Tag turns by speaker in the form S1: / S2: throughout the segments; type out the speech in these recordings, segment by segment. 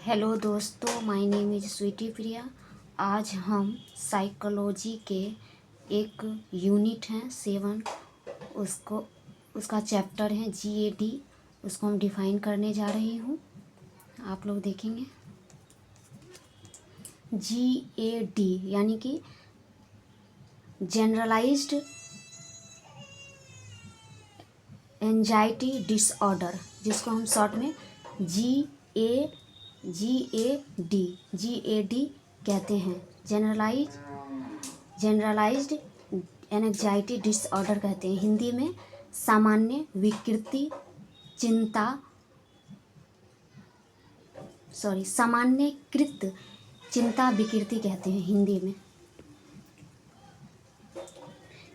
S1: Hello दोस्तों, my name is Sweety प्रिया। आज हम साइकोलॉजी के एक यूनिट है 7, उसका चैप्टर है GAD। उसको हम डिफ़ाइन करने जा रही हूँ। आप लोग देखेंगे GAD यानी कि जनरलाइज्ड एंजाइटी डिसऑर्डर, जिसको हम शॉर्ट में GAD कहते हैं। जनरलाइज्ड एंजाइटी डिसऑर्डर कहते हैं। हिंदी में सामान्यकृत चिंता विकृति कहते हैं हिंदी में।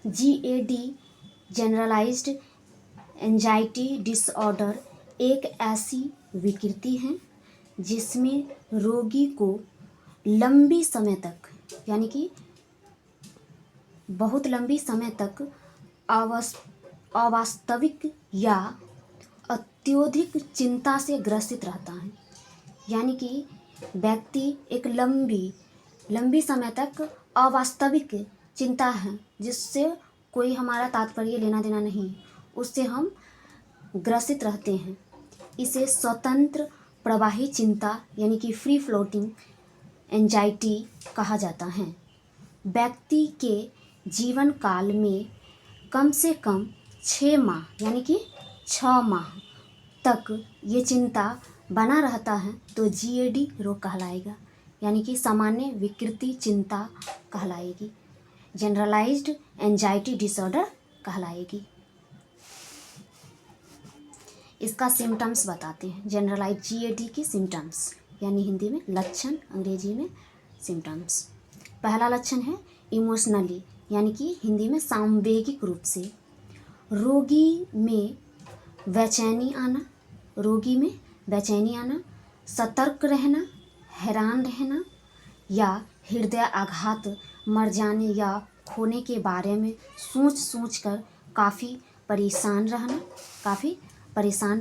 S1: GAD जनरलाइज्ड एंजाइटी डिसऑर्डर एक ऐसी विकृति है जिसमें रोगी को लंबी समय तक, यानी कि बहुत लंबी समय तक अवास्तविक या अत्यधिक चिंता से ग्रसित रहता है। यानी कि व्यक्ति एक लंबी समय तक अवास्तविक चिंता है, जिससे कोई हमारा तात्पर्य लेना देना नहीं, उससे हम ग्रसित रहते हैं। इसे स्वतंत्र प्रवाही चिंता यानी कि फ्री फ्लोटिंग एंजाइटी कहा जाता है। व्यक्ति के जीवन काल में कम से कम 6 माह यानी कि 6 माह तक ये चिंता बना रहता है तो GAD रोग कहलाएगा, यानी कि सामान्य विकृति चिंता कहलाएगी, जनरलाइज्ड एंजाइटी डिसऑर्डर कहलाएगी। इसका सिम्टम्स बताते हैं। जनरलाइज GAD की सिम्टम्स यानी हिंदी में लक्षण, अंग्रेजी में सिम्टम्स। पहला लक्षण है इमोशनली, यानी कि हिंदी में सामवेगिक रूप से। रोगी में बेचैनी आना, सतर्क रहना, हैरान रहना या हृदय आघात, मर जाने या खोने के बारे में सोच कर काफ़ी परेशान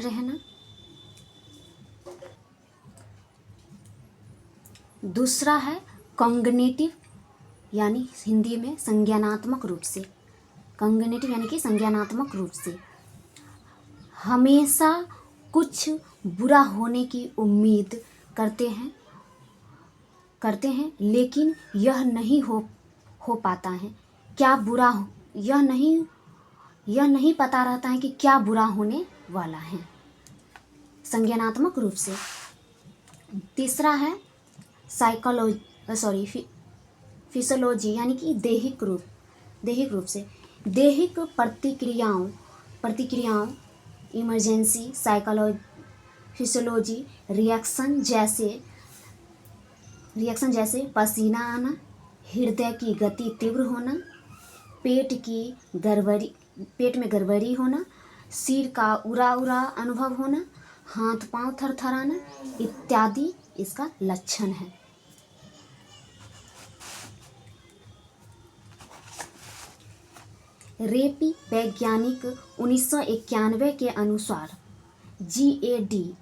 S1: रहना। दूसरा है कॉग्निटिव, यानी हिंदी में संज्ञानात्मक रूप से। कॉग्निटिव यानी कि संज्ञानात्मक रूप से हमेशा कुछ बुरा होने की उम्मीद करते हैं लेकिन यह नहीं हो पाता है। क्या बुरा हो यह नहीं पता रहता है कि क्या बुरा होने वाला है, संज्ञानात्मक रूप से। तीसरा है फिजियोलॉजी यानी कि दैहिक रूप से। दैहिक प्रतिक्रियाओं इमरजेंसी फिजियोलॉजी रिएक्शन जैसे पसीना आना, हृदय की गति तीव्र होना, पेट में गड़बड़ी होना, सिर का उरा अनुभव होना, हाथ पांव थरथराना इत्यादि इसका लक्षण है। रेपी वैज्ञानिक 1991 के अनुसार GAD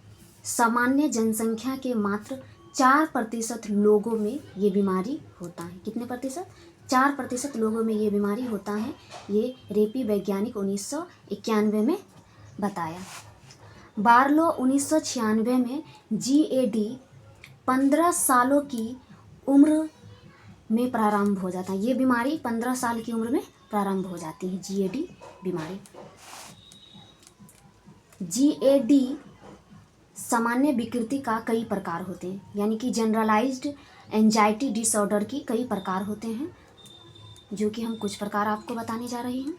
S1: सामान्य जनसंख्या के मात्र 4% लोगों में ये बीमारी होता है। कितने प्रतिशत? 4% लोगों में ये बीमारी होता है। ये रेपी वैज्ञानिक 1991 में बताया। बार्लो 1996 में GAD 15 सालों की उम्र में प्रारंभ हो जाता है। ये बीमारी 15 साल की उम्र में प्रारंभ हो जाती है, GAD बीमारी। GAD सामान्य विकृति का कई प्रकार होते हैं, यानी कि जनरलाइज्ड एंजाइटी डिसऑर्डर की कई प्रकार होते हैं, जो कि हम कुछ प्रकार आपको बताने जा रही हूँ।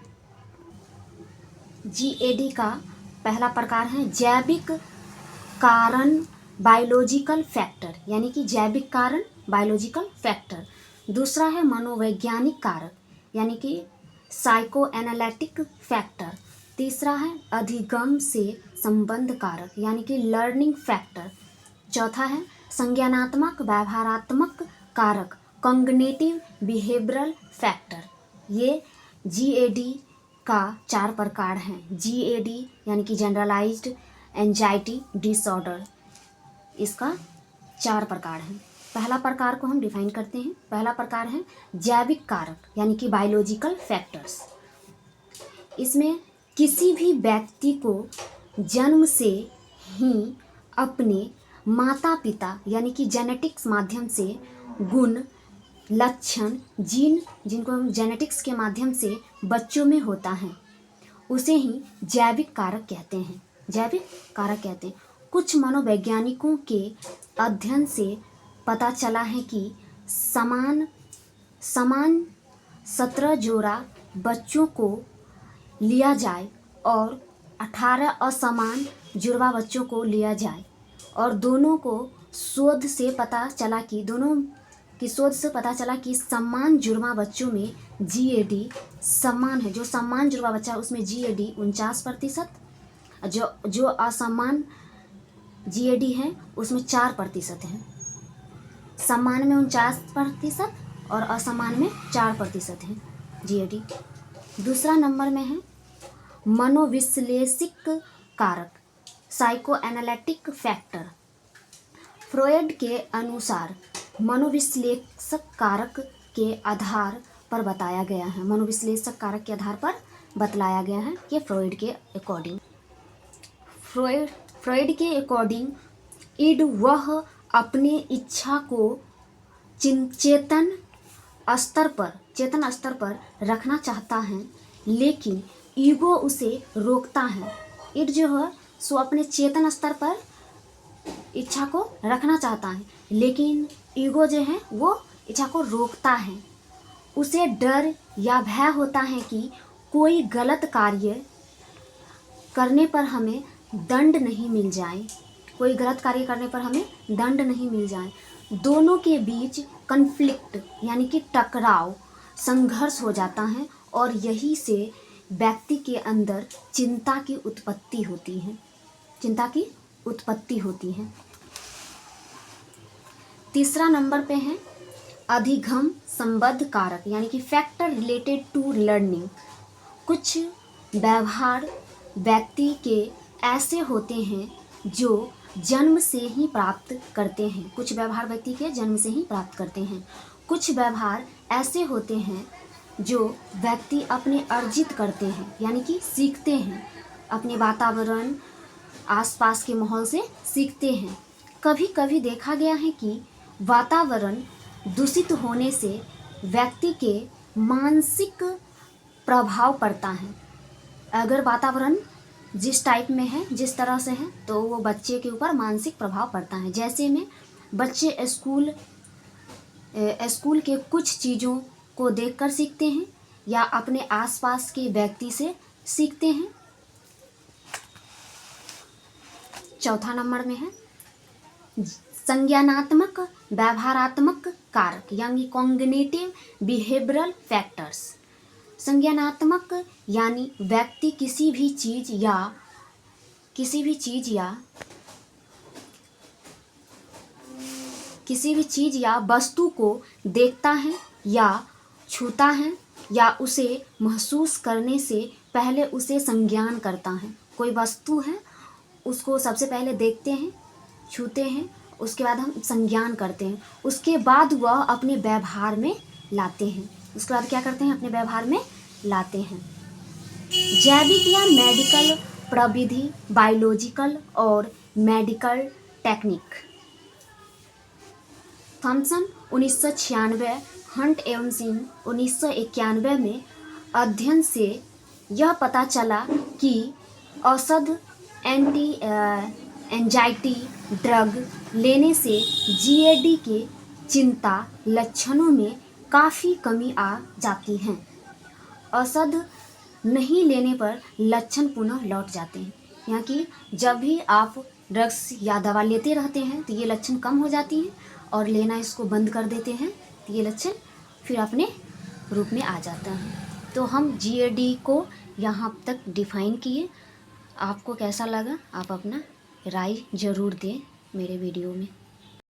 S1: GAD का पहला प्रकार है जैविक कारण बायोलॉजिकल फैक्टर, यानी कि जैविक कारण बायोलॉजिकल फैक्टर। दूसरा है मनोवैज्ञानिक कारक, यानी कि साइको एनालिटिक फैक्टर। तीसरा है अधिगम से संबंध कारक, यानी कि लर्निंग फैक्टर। चौथा है संज्ञानात्मक व्यवहारात्मक कारक, कॉग्निटिव बिहेवियरल फैक्टर। ये GAD का 4 प्रकार हैं। GAD यानी कि जनरलाइज्ड एंजाइटी डिसऑर्डर, इसका 4 प्रकार हैं। पहला प्रकार को हम डिफाइन करते हैं। पहला प्रकार है जैविक कारक यानी कि बायोलॉजिकल फैक्टर्स। इसमें किसी भी व्यक्ति को जन्म से ही अपने माता पिता यानी कि जेनेटिक्स माध्यम से गुण, लक्षण, जीन, जिनको हम जेनेटिक्स के माध्यम से बच्चों में होता है, उसे ही जैविक कारक कहते हैं। जैविक कारक कहते हैं। कुछ मनोवैज्ञानिकों के अध्ययन से पता चला है कि समान 17 जोड़ा बच्चों को लिया जाए और 18 असमान जुड़वा बच्चों को लिया जाए और दोनों की शोध से पता चला कि समान जुड़वा बच्चों में GAD समान है। जो समान जुड़वा बच्चा उसमें GAD 49%, जो असमान GAD है उसमें 4% है। समान में 49% और असमान में 4% है GAD। दूसरा नंबर में है मनोविश्लेषिक कारक, साइको एनालिटिक फैक्टर। फ्रॉयड के अनुसार मनोविश्लेषक कारक के आधार पर बताया गया है। मनोविश्लेषक कारक के आधार पर बतलाया गया है कि फ्रॉयड के अकॉर्डिंग ईड वह अपने इच्छा को चेतन स्तर पर रखना चाहता है, लेकिन ईगो उसे रोकता है। ईड जो है सो अपने चेतन स्तर पर इच्छा को रखना चाहता है, लेकिन ईगो जो है वो इच्छा को रोकता है। उसे डर या भय होता है कि कोई गलत कार्य करने पर हमें दंड नहीं मिल जाए। कोई गलत कार्य करने पर हमें दंड नहीं मिल जाए। दोनों के बीच कन्फ्लिक्ट यानी कि टकराव, संघर्ष हो जाता है और यही से व्यक्ति के अंदर चिंता की उत्पत्ति होती है। तीसरा नंबर पे है अधिगम संबद्ध कारक यानी कि फैक्टर रिलेटेड टू लर्निंग। कुछ व्यवहार व्यक्ति के ऐसे होते हैं जो जन्म से ही प्राप्त करते हैं। कुछ व्यवहार व्यक्ति के जन्म से ही प्राप्त करते हैं। कुछ व्यवहार ऐसे होते हैं जो व्यक्ति अपने अर्जित करते हैं यानी कि सीखते हैं, अपने वातावरण आसपास के माहौल से सीखते हैं। कभी कभी देखा गया है कि वातावरण दूषित होने से व्यक्ति के मानसिक प्रभाव पड़ता है। अगर वातावरण जिस टाइप में है, जिस तरह से है, तो वो बच्चे के ऊपर मानसिक प्रभाव पड़ता है। जैसे में बच्चे स्कूल के कुछ चीज़ों को देखकर सीखते हैं या अपने आसपास के व्यक्ति से सीखते हैं। चौथा नंबर में है संज्ञानात्मक व्यवहारात्मक कारक यानी कॉग्निटिव बिहेवियरल फैक्टर्स। संज्ञानात्मक यानी व्यक्ति किसी भी चीज़ या वस्तु को देखता है या छूता है या उसे महसूस करने से पहले उसे संज्ञान करता है। कोई वस्तु है उसको सबसे पहले देखते हैं, छूते हैं, उसके बाद हम संज्ञान करते हैं, उसके बाद वह अपने व्यवहार में लाते हैं। उसके बाद क्या करते हैं? अपने व्यवहार में लाते हैं। जैविक या मेडिकल प्रविधि, बायोलॉजिकल और मेडिकल टेक्निक। थॉमसन 1996, हंट एवं सिंह 1991 में अध्ययन से यह पता चला कि औषध एंटी एंजाइटी ड्रग लेने से GAD के चिंता लक्षणों में काफ़ी कमी आ जाती है। औषध नहीं लेने पर लक्षण पुनः लौट जाते हैं। यहाँ कि जब भी आप ड्रग्स या दवा लेते रहते हैं तो ये लक्षण कम हो जाती हैं और लेना इसको बंद कर देते हैं तो ये लक्षण फिर अपने रूप में आ जाता है। तो हम GAD को यहाँ तक डिफाइन किए। आपको कैसा लगा? आप अपना राय ज़रूर दें मेरे वीडियो में।